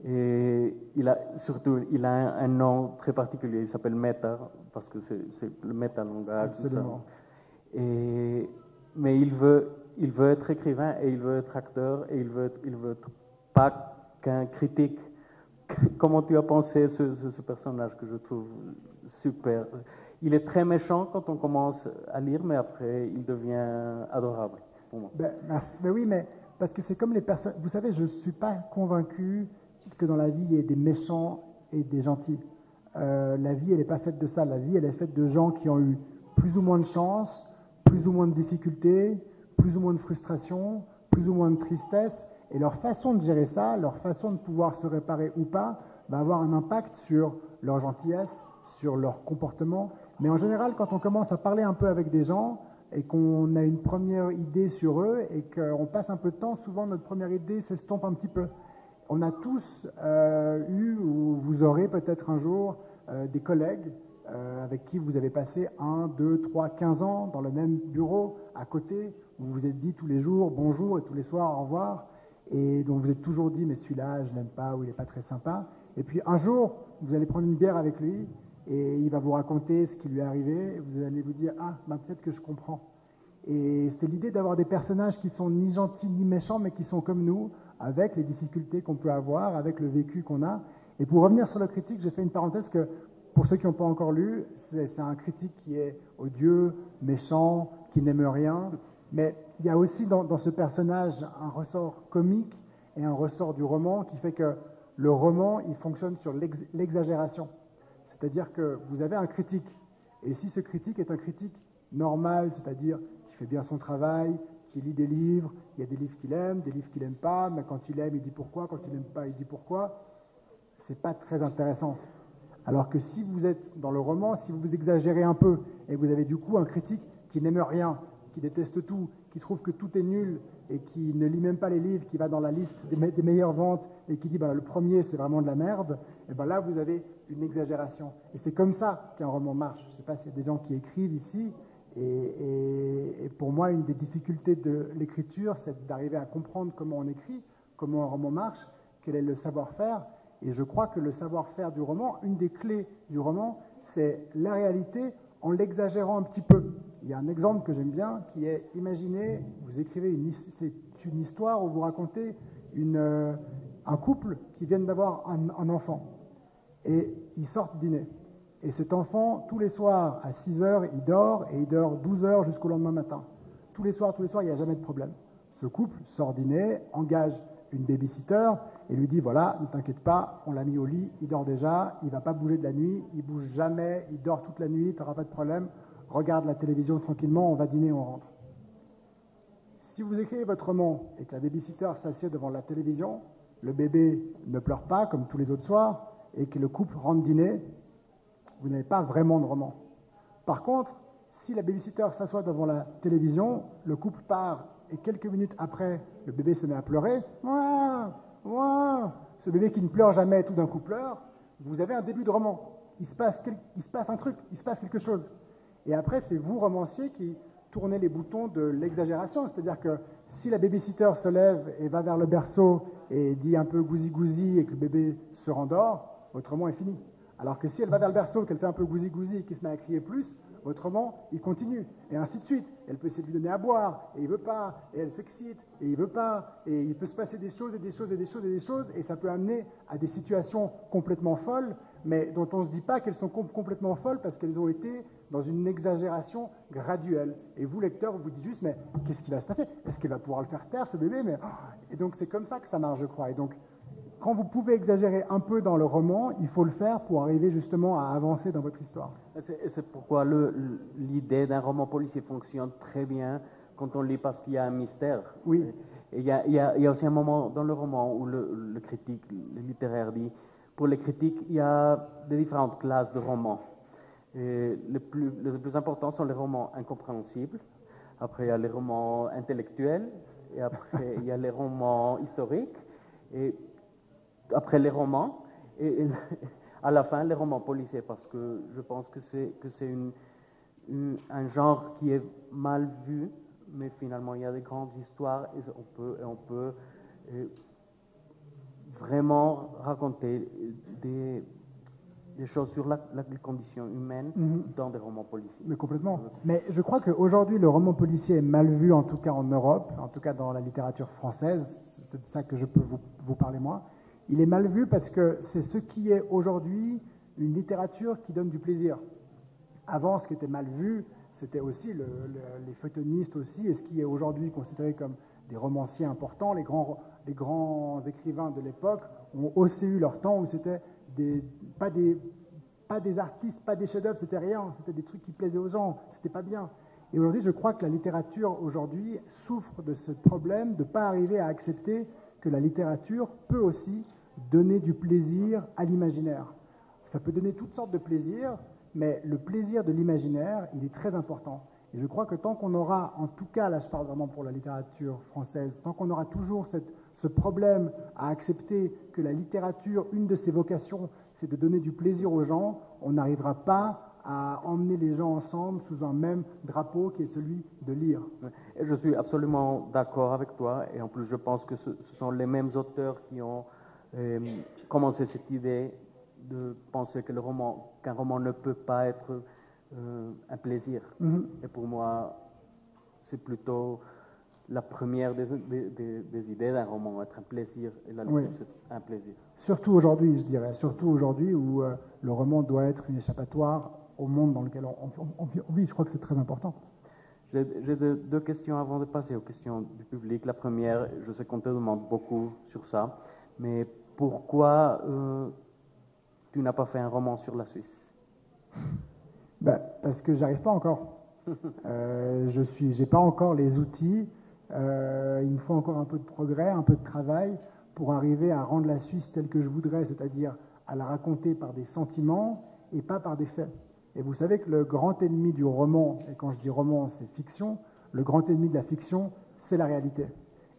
Et il a un nom très particulier, il s'appelle Meta, parce que c'est le métalangage. Absolument. Mais il veut être écrivain et il veut être acteur et il veut être pas qu'un critique. Comment tu as pensé ce personnage que je trouve super? Il est très méchant quand on commence à lire, mais après il devient adorable pour moi. Merci. Ben oui, mais parce que c'est comme les personnes. Vous savez, je ne suis pas convaincu que dans la vie, il y ait des méchants et des gentils. La vie, elle n'est pas faite de ça. La vie, elle est faite de gens qui ont eu plus ou moins de chance, plus ou moins de difficultés, plus ou moins de frustration, plus ou moins de tristesse. Et leur façon de gérer ça, leur façon de pouvoir se réparer ou pas, va avoir un impact sur leur gentillesse, sur leur comportement. Mais en général, quand on commence à parler un peu avec des gens et qu'on a une première idée sur eux et qu'on passe un peu de temps, souvent notre première idée s'estompe un petit peu. On a tous eu, ou vous aurez peut-être un jour, des collègues avec qui vous avez passé 1, 2, 3, 15 ans dans le même bureau, à côté, où vous vous êtes dit tous les jours bonjour et tous les soirs au revoir, et dont vous êtes toujours dit mais celui-là je l'aime pas ou il n'est pas très sympa. Et puis un jour, vous allez prendre une bière avec lui et il va vous raconter ce qui lui est arrivé et vous allez vous dire ah, ben, peut-être que je comprends. Et c'est l'idée d'avoir des personnages qui sont ni gentils ni méchants, mais qui sont comme nous, avec les difficultés qu'on peut avoir, avec le vécu qu'on a. Et pour revenir sur le critique, j'ai fait une parenthèse que, pour ceux qui n'ont pas encore lu, c'est un critique qui est odieux, méchant, qui n'aime rien. Mais il y a aussi dans ce personnage un ressort comique et un ressort du roman qui fait que le roman, il fonctionne sur l'exagération. C'est-à-dire que vous avez un critique. Et si ce critique est un critique normal, c'est-à-dire qui fait bien son travail, qui lit des livres, il y a des livres qu'il aime, des livres qu'il n'aime pas, mais quand il aime, il dit pourquoi, quand il n'aime pas, il dit pourquoi, c'est pas très intéressant. Alors que si vous êtes dans le roman, si vous exagérez un peu, et vous avez du coup un critique qui n'aime rien, qui déteste tout, qui trouve que tout est nul, et qui ne lit même pas les livres, qui va dans la liste des meilleures ventes, et qui dit le premier c'est vraiment de la merde, et là vous avez une exagération. Et c'est comme ça qu'un roman marche. Je ne sais pas s'il y a des gens qui écrivent ici, et pour moi, une des difficultés de l'écriture, c'est d'arriver à comprendre comment on écrit, comment un roman marche, quel est le savoir-faire. Et je crois que le savoir-faire du roman, une des clés du roman, c'est la réalité en l'exagérant un petit peu. Il y a un exemple que j'aime bien qui est, imaginez, vous écrivez c'est une histoire où vous racontez un couple qui vient d'avoir un enfant. Et ils sortent dîner. Et cet enfant, tous les soirs, à 6 heures, il dort, et il dort 12 heures jusqu'au lendemain matin. Tous les soirs, il n'y a jamais de problème. Ce couple sort dîner, engage une babysitter, et lui dit, voilà, ne t'inquiète pas, on l'a mis au lit, il dort déjà, il ne va pas bouger de la nuit, il ne bouge jamais, il dort toute la nuit, tu n'auras pas de problème, regarde la télévision tranquillement, on va dîner, on rentre. Si vous écrivez votre roman, et que la babysitter s'assied devant la télévision, le bébé ne pleure pas, comme tous les autres soirs, et que le couple rentre dîner, vous n'avez pas vraiment de roman. Par contre, si la babysitter s'assoit devant la télévision, le couple part et quelques minutes après, le bébé se met à pleurer. Ouah, ouah. Ce bébé qui ne pleure jamais, tout d'un coup pleure. Vous avez un début de roman. Il se passe un truc, il se passe quelque chose. Et après, c'est vous, romancier, qui tournez les boutons de l'exagération. C'est-à-dire que si la babysitter se lève et va vers le berceau et dit un peu gousi-gousi et que le bébé se rendort, votre roman est fini. Alors que si elle va vers le berceau, qu'elle fait un peu gousi-gousi et qu'il se met à crier plus, votre roman, il continue, et ainsi de suite. Elle peut essayer de lui donner à boire, et il veut pas, et elle s'excite, et il veut pas, et il peut se passer des choses, et des choses, et des choses, et des choses, et ça peut amener à des situations complètement folles, mais dont on ne se dit pas qu'elles sont complètement folles parce qu'elles ont été dans une exagération graduelle. Et vous, lecteur, vous vous dites juste, mais qu'est-ce qui va se passer? Est-ce qu'il va pouvoir le faire taire, ce bébé? Et donc c'est comme ça que ça marche, je crois. Et donc, quand vous pouvez exagérer un peu dans le roman, il faut le faire pour arriver justement à avancer dans votre histoire. C'est pourquoi l'idée d'un roman policier fonctionne très bien quand on lit parce qu'il y a un mystère. Oui. Et il y a aussi un moment dans le roman où le critique, le littéraire dit, pour les critiques, il y a des différentes classes de romans. Et les plus importants sont les romans incompréhensibles. Après, il y a les romans intellectuels. Et après, il y a les romans historiques. Et après, les romans. Et à la fin, les romans policiers. Parce que je pense que c'est un genre qui est mal vu. Mais finalement, il y a des grandes histoires. Et on peut vraiment raconter des choses sur la condition humaine dans des romans policiers. Mais complètement. Mais je crois qu'aujourd'hui, le roman policier est mal vu, en tout cas en Europe, en tout cas dans la littérature française. C'est de ça que je peux vous parler moi. Il est mal vu parce que c'est ce qui est aujourd'hui une littérature qui donne du plaisir. Avant, ce qui était mal vu, c'était aussi les feuilletonistes aussi, et ce qui est aujourd'hui considéré comme des romanciers importants. Les grands écrivains de l'époque ont aussi eu leur temps où c'était pas des artistes, pas des chefs-d'œuvre, c'était rien, c'était des trucs qui plaisaient aux gens, c'était pas bien. Et aujourd'hui, je crois que la littérature aujourd'hui souffre de ce problème de ne pas arriver à accepter que la littérature peut aussi donner du plaisir à l'imaginaire. Ça peut donner toutes sortes de plaisirs, mais le plaisir de l'imaginaire, il est très important. Et je crois que tant qu'on aura, en tout cas, là je parle vraiment pour la littérature française, tant qu'on aura toujours ce problème à accepter que la littérature, une de ses vocations, c'est de donner du plaisir aux gens, on n'arrivera pas à emmener les gens ensemble sous un même drapeau qui est celui de lire. Et je suis absolument d'accord avec toi, et en plus je pense que ce sont les mêmes auteurs qui ont commencé cette idée de penser que qu'un roman ne peut pas être un plaisir. Et pour moi, c'est plutôt la première des idées d'un roman, être un plaisir, et la lecture, c'est un plaisir. Surtout aujourd'hui, je dirais, surtout aujourd'hui où le roman doit être une échappatoire au monde dans lequel on vit. Je crois que c'est très important. J'ai deux questions avant de passer aux questions du public. La première, je sais qu'on te demande beaucoup sur ça, mais pourquoi tu n'as pas fait un roman sur la Suisse? Parce que j'arrive pas encore. J'ai pas encore les outils. Il me faut encore un peu de progrès, un peu de travail pour arriver à rendre la Suisse telle que je voudrais, c'est-à-dire à la raconter par des sentiments et pas par des faits. Et vous savez que le grand ennemi du roman, et quand je dis roman, c'est fiction, le grand ennemi de la fiction, c'est la réalité.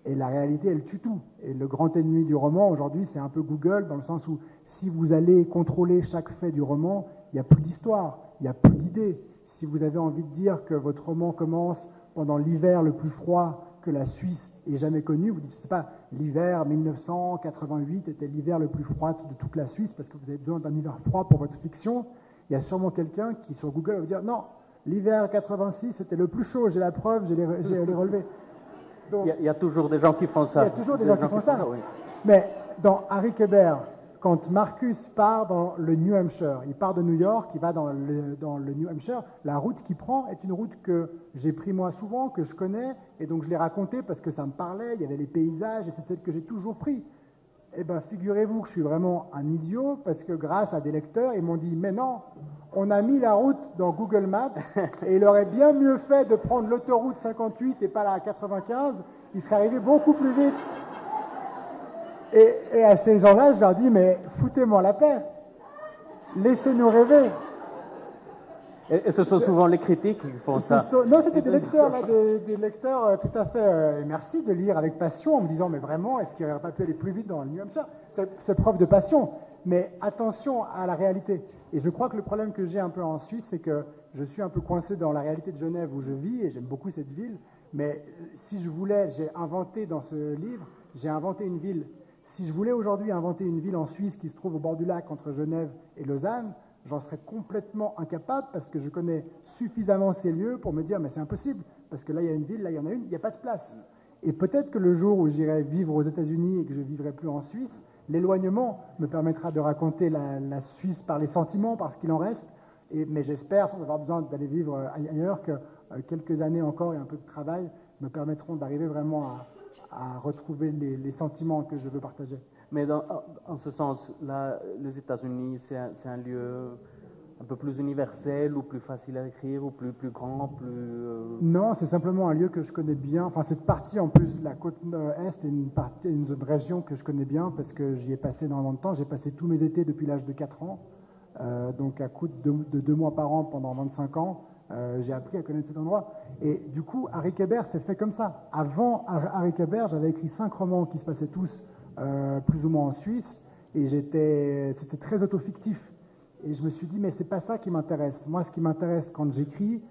Et la réalité, elle tue tout. Et le grand ennemi du roman, aujourd'hui, c'est un peu Google, dans le sens où si vous allez contrôler chaque fait du roman, il n'y a plus d'histoire, il n'y a plus d'idées. Si vous avez envie de dire que votre roman commence pendant l'hiver le plus froid que la Suisse ait jamais connu, vous dites, je sais pas, l'hiver 1988 était l'hiver le plus froid de toute la Suisse parce que vous avez besoin d'un hiver froid pour votre fiction. Il y a sûrement quelqu'un qui, sur Google, va vous dire, non, l'hiver 86 c'était le plus chaud, j'ai la preuve, j'ai les relevés. Donc, il y a toujours des gens qui font ça. Il y a toujours des gens qui font ça. Oui. Mais dans Harry Kéber, quand Marcus part dans le New Hampshire, il part de New York, il va dans le New Hampshire, la route qu'il prend est une route que j'ai pris moi souvent, que je connais, et donc je l'ai racontée parce que ça me parlait, il y avait les paysages, et c'est celle que j'ai toujours pris. Eh bien, figurez-vous que je suis vraiment un idiot, parce que grâce à des lecteurs, ils m'ont dit, mais non, on a mis la route dans Google Maps, et il aurait bien mieux fait de prendre l'autoroute 58 et pas la 95, il serait arrivé beaucoup plus vite. Et à ces gens-là, je leur dis, mais foutez-moi la paix, laissez-nous rêver. Et ce sont souvent les critiques qui font ça. Non, c'était des lecteurs, là, des lecteurs tout à fait merci de lire avec passion, en me disant, mais vraiment, est-ce qu'il n'aurait pas pu aller plus vite dans le New Hampshire? C'est preuve de passion, mais attention à la réalité. Et je crois que le problème que j'ai un peu en Suisse, c'est que je suis un peu coincé dans la réalité de Genève où je vis, et j'aime beaucoup cette ville, mais si je voulais, j'ai inventé dans ce livre, j'ai inventé une ville. Si je voulais aujourd'hui inventer une ville en Suisse qui se trouve au bord du lac entre Genève et Lausanne, j'en serais complètement incapable parce que je connais suffisamment ces lieux pour me dire mais c'est impossible, parce que là il y a une ville, là il y en a une, il n'y a pas de place. Et peut-être que le jour où j'irai vivre aux États-Unis et que je ne vivrai plus en Suisse, l'éloignement me permettra de raconter la Suisse par les sentiments, par ce qu'il en reste. Mais j'espère, sans avoir besoin d'aller vivre ailleurs, que quelques années encore et un peu de travail me permettront d'arriver vraiment à retrouver les sentiments que je veux partager. Mais en ce sens, là, les États-Unis, c'est un lieu un peu plus universel ou plus facile à écrire ou plus grand, plus... Non, c'est simplement un lieu que je connais bien. Enfin, cette partie en plus, la côte est une zone région que je connais bien parce que j'y ai passé énormément de temps. J'ai passé tous mes étés depuis l'âge de 4 ans. Donc à coup de 2 mois par an pendant 25 ans, j'ai appris à connaître cet endroit. Et du coup, Harry Kéber s'est fait comme ça. Avant Harry Kéber, j'avais écrit 5 romans qui se passaient tous plus ou moins en Suisse, et c'était très autofictif. Et je me suis dit, mais c'est pas ça qui m'intéresse. Moi, ce qui m'intéresse quand j'écris,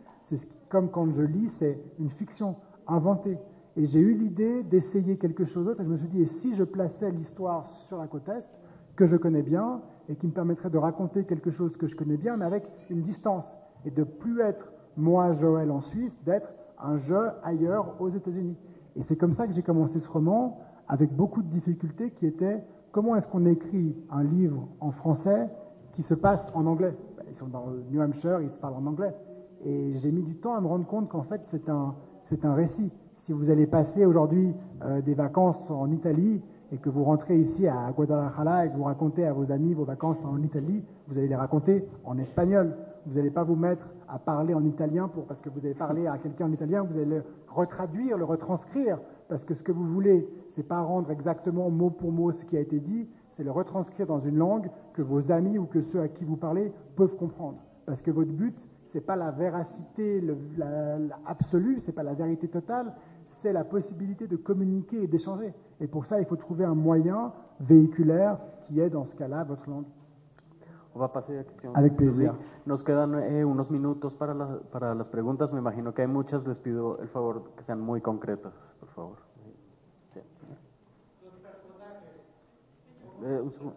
comme quand je lis, c'est une fiction inventée. Et j'ai eu l'idée d'essayer quelque chose d'autre, et je me suis dit, et si je plaçais l'histoire sur la côte Est, que je connais bien, et qui me permettrait de raconter quelque chose que je connais bien, mais avec une distance, et de plus être moi, Joël, en Suisse, d'être un je ailleurs aux États-Unis. Et c'est comme ça que j'ai commencé ce roman, avec beaucoup de difficultés qui étaient comment est-ce qu'on écrit un livre en français qui se passe en anglais. Ils sont dans le New Hampshire, ils se parlent en anglais. Et j'ai mis du temps à me rendre compte qu'en fait, c'est un récit. Si vous allez passer aujourd'hui des vacances en Italie et que vous rentrez ici à Guadalajara et que vous racontez à vos amis vos vacances en Italie, vous allez les raconter en espagnol. Vous n'allez pas vous mettre à parler en italien parce que vous avez parlé à quelqu'un en italien, vous allez le retraduire, le retranscrire, parce que ce que vous voulez, c'est pas rendre exactement mot pour mot ce qui a été dit, c'est le retranscrire dans une langue que vos amis ou que ceux à qui vous parlez peuvent comprendre. Parce que votre but, c'est pas la véracité absolue, c'est pas la vérité totale, c'est la possibilité de communiquer et d'échanger. Et pour ça, il faut trouver un moyen véhiculaire qui est, dans ce cas-là, votre langue. On va pasar a cuestión. Avec plaisir. Nos quedan unos minutos para las preguntas. Me imagino que hay muchas. Les pido el favor que sean muy concretas, por favor. Sí. Un segundo.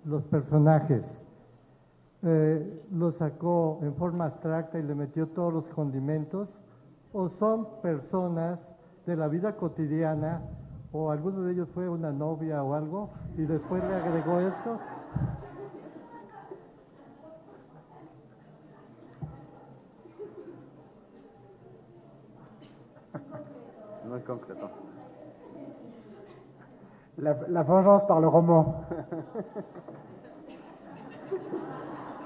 Los personajes. ¿Lo sacó en forma abstracta y le metió todos los condimentos? ¿O son personas de la vida cotidiana, o alguno de ellos fue una novia o algo, y después le agregó esto? Muy concreto. La vengeance par le roman.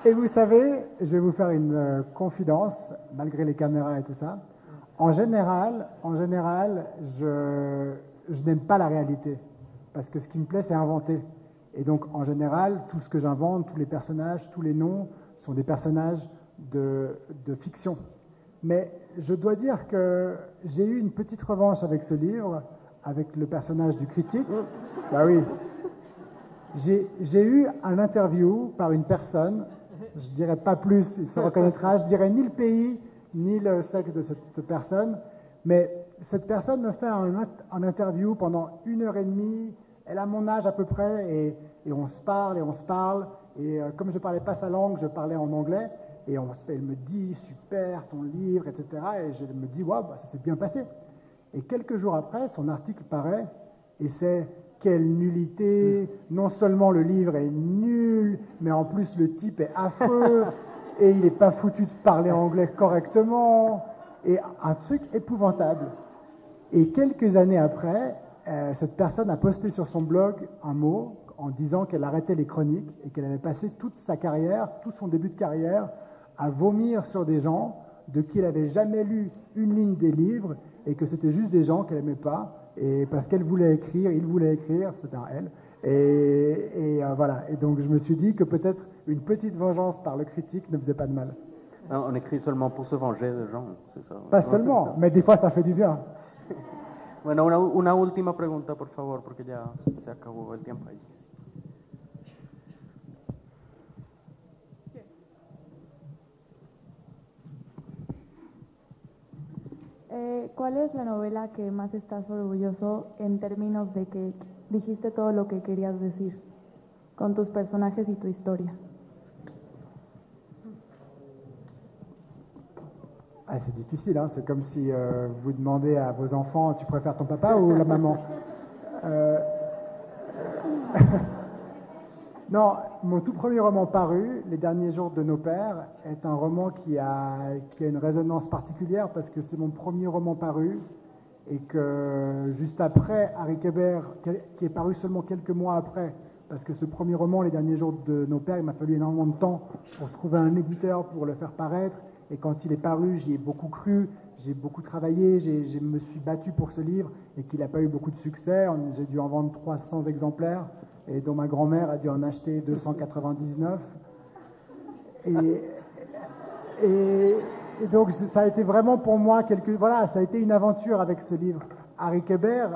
Et vous savez, je vais vous faire une confidence, malgré les caméras et tout ça. En général, je n'aime pas la réalité, parce que ce qui me plaît, c'est inventer. Et donc, en général, tout ce que j'invente, tous les personnages, tous les noms, sont des personnages de fiction. Mais je dois dire que j'ai eu une petite revanche avec ce livre, avec le personnage du critique. Bah oui. J'ai eu un interview par une personne, je ne dirais pas plus, il se reconnaîtra, je ne dirais ni le pays, ni le sexe de cette personne, mais cette personne me fait un interview pendant 1h30, elle a mon âge à peu près, et on se parle, et comme je ne parlais pas sa langue, je parlais en anglais, et elle me dit, super, ton livre, etc., et je me dis, waouh, ça s'est bien passé. Et quelques jours après, son article paraît, et c'est... Quelle nullité, non seulement le livre est nul, mais en plus le type est affreux, et il n'est pas foutu de parler anglais correctement, et un truc épouvantable. Et quelques années après, cette personne a posté sur son blog un mot en disant qu'elle arrêtait les chroniques et qu'elle avait passé toute sa carrière, tout son début de carrière, à vomir sur des gens de qui elle n'avait jamais lu une ligne des livres, et que c'était juste des gens qu'elle n'aimait pas, et parce qu'elle voulait écrire, il voulait écrire, c'était un elle, et voilà. Et donc je me suis dit que peut-être une petite vengeance par le critique ne faisait pas de mal. Non, on écrit seulement pour se venger des gens, c'est ça. Pas seulement, mais des fois ça fait du bien. Bueno, una última pregunta, por favor, porque ya se acabó el tiempo ahí. ¿cuál es la novela que más estás orgulloso en términos de que dijiste todo lo que querías decir con tus personajes y tu historia? Ah, c'est difficile, hein. C'est comme si vous demandez à vos enfants, tu préfères ton papa ou la maman? Non, mon tout premier roman paru, Les derniers jours de nos pères, est un roman qui a une résonance particulière parce que c'est mon premier roman paru et que juste après, Harry Kéber, qui est paru seulement quelques mois après, parce que ce premier roman, Les derniers jours de nos pères, il m'a fallu énormément de temps pour trouver un éditeur pour le faire paraître. Et quand il est paru, j'y ai beaucoup cru, j'ai beaucoup travaillé, je me suis battu pour ce livre et qu'il n'a pas eu beaucoup de succès. J'ai dû en vendre 300 exemplaires et dont ma grand-mère a dû en acheter 299. Et donc ça a été vraiment pour moi ça a été une aventure avec ce livre. Harry Kéber,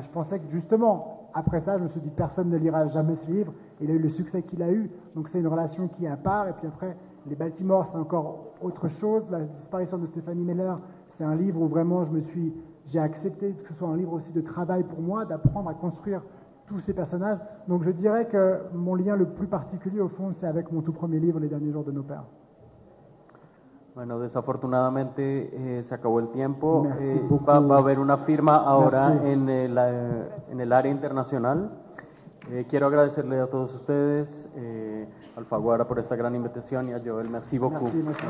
je pensais que justement, après ça, je me suis dit personne ne lira jamais ce livre. Il a eu le succès qu'il a eu, donc c'est une relation qui est à part. Et puis après, Les Baltimore, c'est encore autre chose. La disparition de Stéphanie Meller, c'est un livre où vraiment j'ai accepté que ce soit un livre aussi de travail pour moi, d'apprendre à construire tous ces personnages. Donc je dirais que mon lien le plus particulier, au fond, c'est avec mon tout premier livre, Les derniers jours de nos pères. Bueno, desafortunadamente se acabó el tiempo. Merci beaucoup. Va a haber una firma ahora Merci. en el área internacional. Quiero agradecerle a todos ustedes, Alfaguara por esta gran invitación y a Joel. Merci beaucoup. Merci.